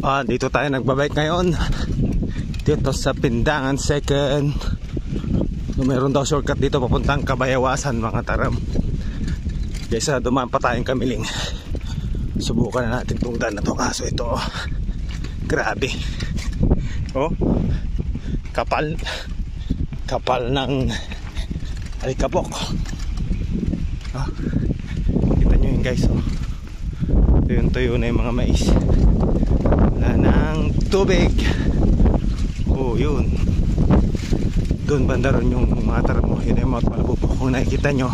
Dito tayo nagbabike ngayon. Dito sa Pindangan 2nd. Meron daw shortcut dito papuntang Kabayawasan mga taram. Kaysa dumaan pa tayong Kamiling. Subukan na natin itong daan na to. Kaso ito, grabe. Oh, kapal ng alikabok. Oh, kita nyo yun guys. Oh, tuyo na yung mga mais. Wala ng tubig. Oh, yun. Doon banda ron yung mga taram mo. Yun yung mga Malabupok. Kung nakikita nyo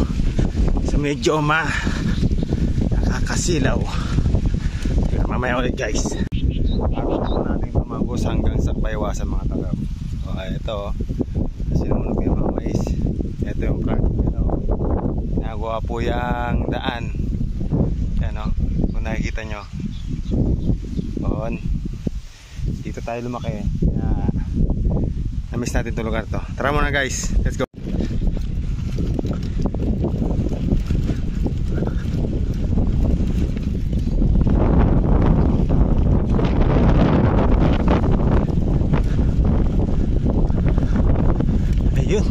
sa medyo nakakasilaw. Pero mamaya ulit guys. Araw natin tumagos hanggang sa Kabayawasan mga taram. O ito, sinunod yung mga mais. Ito yung project nito. Nagawa po yung daan. Yan o, kung nakikita nyo. On. Dito tayo lumaki. Na-miss natin itong lugar to. Tara muna guys, let's go. Ayun,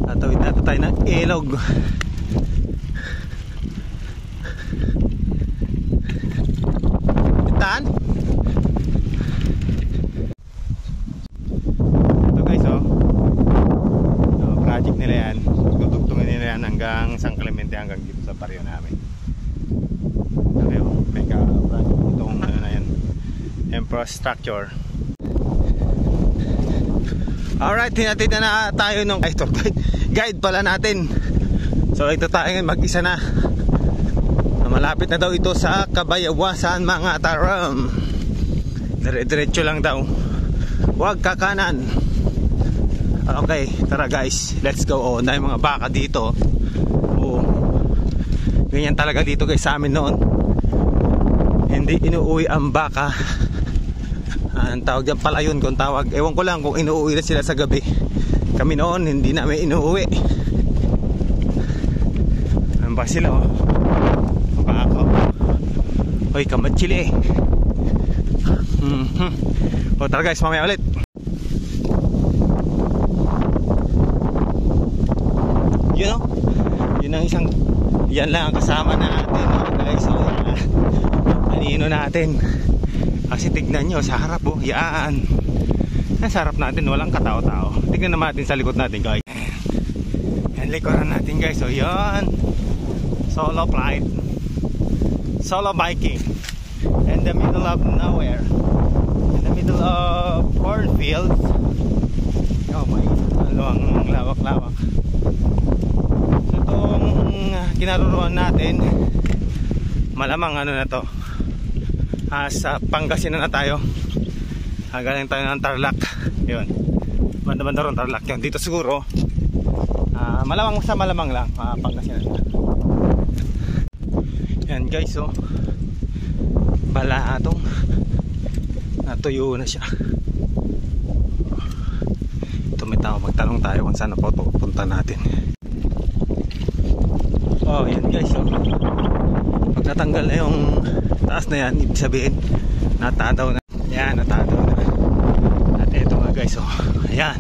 tatawid natin tayo ng ilog. Itan? Ito guys oh, project nila yan. Tutugtungin nila yan hanggang San Clemente, hanggang dito sa baryo namin. Okay, mega project itong ano na yan, infrastructure. Alright, hinatid na tayo nung guide pala natin. So ito tayo ngayon, mag-isa na. Malapit na daw ito sa Kabayawasan mga taram. Dire-diretso lang daw, huwag kakanan. Okay, tara guys, let's go. Oh, dahil mga baka dito. Oh, ganyan talaga dito guys sa amin noon. Hindi inuuwi ang baka. Ang tawag dyan pala yun kung tawag. Ewan ko lang kung inuuwi na sila sa gabi. Kami noon hindi namin inuuwi. Ano ba sila oh? Baka. Hoy, kamatsili eh. O tara guys, mamaya ulit. You know, yun ang isang, yan lang ang kasama natin guys. So, kanino natin. Kasi tignan nyo sa harap oh, yan. Nasa harap natin walang katao-tao. Tignan naman natin sa likod natin guys. Yan likuran natin guys. So yan, solo flight, solo biking in the middle of nowhere, in the middle of cornfields. Oh my, ang lawak-lawak. So itong kinaruruan natin, malamang ano na to, sa Pangasinan na tayo. Galing tayo ng Tarlac. Yun, banda-banda ron Tarlac yun. Dito siguro malamang sa malamang lang Pangasinan na. Yan guys oh, bala atong natuyo na siya. Ito may tao, magtanong tayo kung saan na po ito punta natin. Oh yan guys oh, pag natanggal na yung taas na yan, ibig sabihin natadaw na. Yan, natadaw na. At eto nga guys oh, ayan,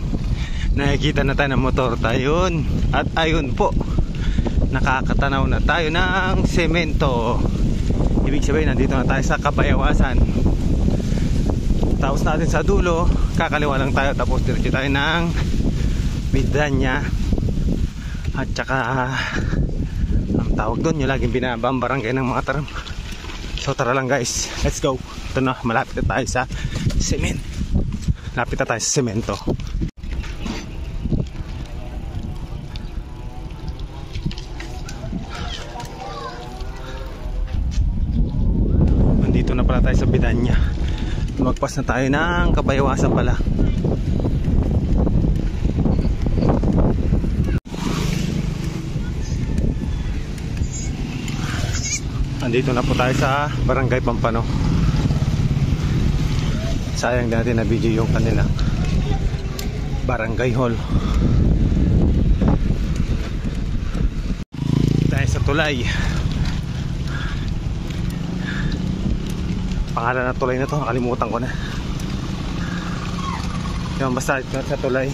nakikita na tayo ng motor tayo. At ayun po, nakakatanaw na tayo ng semento. Ibig sabihin nandito na tayo sa Kabayawasan. Tapos natin sa dulo, kakaliwa lang tayo. Tapos diretso tayo ng Midanya. At saka ang tawag doon, yung laging binabambarangay ng mga taram. So tara lang guys, let's go. Ito na, malapit na tayo sa cement. Lapit na tayo sa semento. Nandito na pala tayo sa Bidanya. Magpas na tayo ng Kabayawasan pala. Nandito na po tayo sa Barangay Pampano. Sayang natin na video yung kanila Barangay Hall. Tayo sa tulay. pangalan ng tulay na to, nakalimutan ko na. Yung basta sa tulay.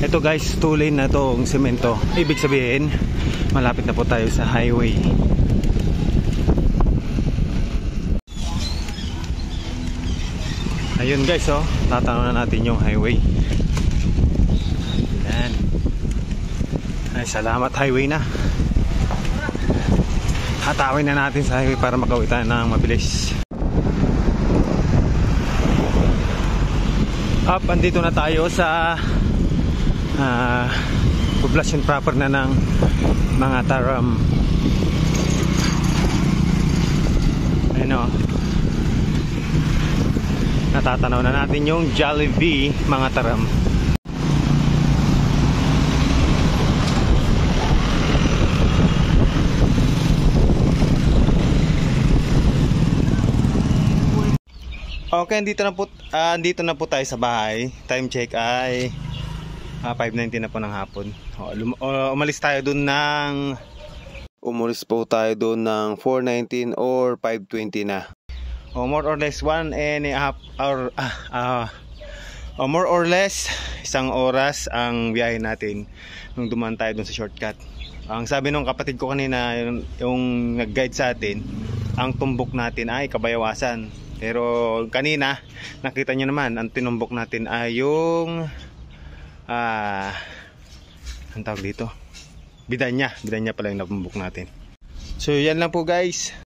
Ito guys, 2 lane na tong semento. Ibig sabihin, malapit na po tayo sa highway. Ayun guys, oh, tatanaw na natin yung highway. Yan. Ay, salamat highway na. Hatawin na natin sa highway para makauwi tayo ng mabilis. Up, andito na tayo sa poblasyon proper na ng mga Taram. Ayun o, natatanaw na natin yung Jollibee mga Taram. Okay, andito na po tayo sa bahay. Time check ay 5:19 na po ng hapon. Umalis po tayo doon ng 4:19 or 5:20 na. More or less 1.5 hour, more or less 1 oras ang biyahe natin nung dumaan tayo doon sa shortcut. Ang sabi nung kapatid ko kanina, yung nag-guide sa atin, ang tumbok natin ay Kabayawasan. Pero kanina, nakita nyo naman, ang tinumbok natin ay yung ang tawag dito, Bidanya pala yung nabumbok natin. So yan lang po guys.